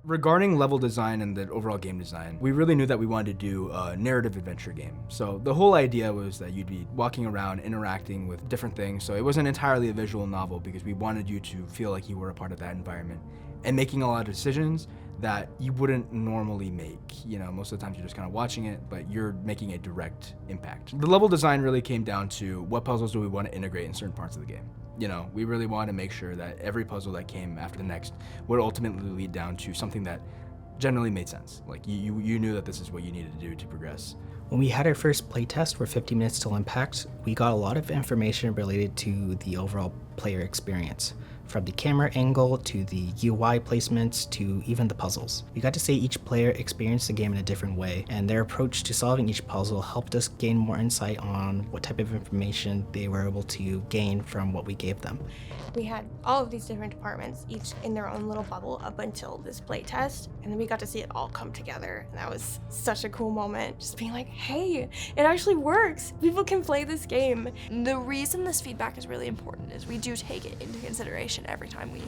Regarding level design and the overall game design, we really knew that we wanted to do a narrative adventure game. So the whole idea was that you'd be walking around, interacting with different things. So it wasn't entirely a visual novel because we wanted you to feel like you were a part of that environment and making a lot of decisions that you wouldn't normally make. You know, most of the times you're just kind of watching it, but you're making a direct impact. The level design really came down to what puzzles do we want to integrate in certain parts of the game. You know, we really wanted to make sure that every puzzle that came after the next would ultimately lead down to something that generally made sense. Like you knew that this is what you needed to do to progress. When we had our first playtest for 50 Minutes Till Impact, we got a lot of information related to the overall player experience, from the camera angle to the UI placements to even the puzzles. We got to see each player experience the game in a different way, and their approach to solving each puzzle helped us gain more insight on what type of information they were able to gain from what we gave them. We had all of these different departments, each in their own little bubble up until this playtest, and then we got to see it all come together. And that was such a cool moment, just being like, hey, it actually works. People can play this game. The reason this feedback is really important is we do take it into consideration every time we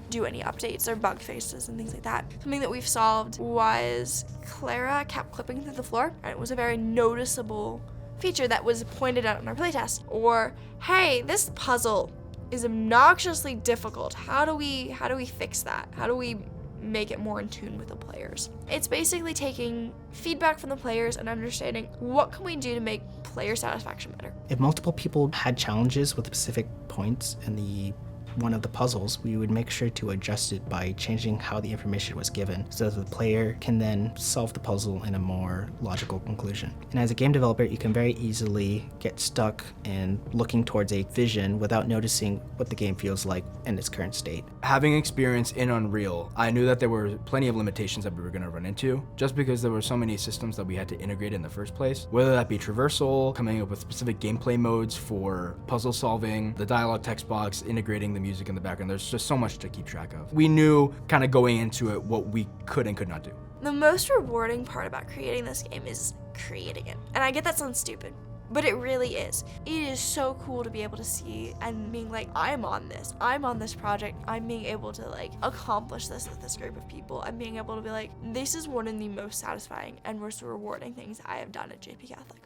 do any updates or bug fixes and things like that. Something that we've solved was Clara kept clipping through the floor, and it was a very noticeable feature that was pointed out in our playtest. Or, hey, this puzzle is obnoxiously difficult. How do we fix that? How do we make it more in tune with the players? It's basically taking feedback from the players and understanding what can we do to make player satisfaction better. If multiple people had challenges with specific points in one of the puzzles, we would make sure to adjust it by changing how the information was given so that the player can then solve the puzzle in a more logical conclusion. And as a game developer, you can very easily get stuck in looking towards a vision without noticing what the game feels like in its current state. Having experience in Unreal, I knew that there were plenty of limitations that we were going to run into just because there were so many systems that we had to integrate in the first place, whether that be traversal, coming up with specific gameplay modes for puzzle solving, the dialogue text box, integrating the music in the background. There's just so much to keep track of. We knew kind of going into it what we could and could not do. The most rewarding part about creating this game is creating it. And I get that sounds stupid, but it really is. It is so cool to be able to see and being like, I'm on this project, I'm being able to like accomplish this with this group of people. I'm being able to be like, this is one of the most satisfying and most rewarding things I have done at JPCatholic.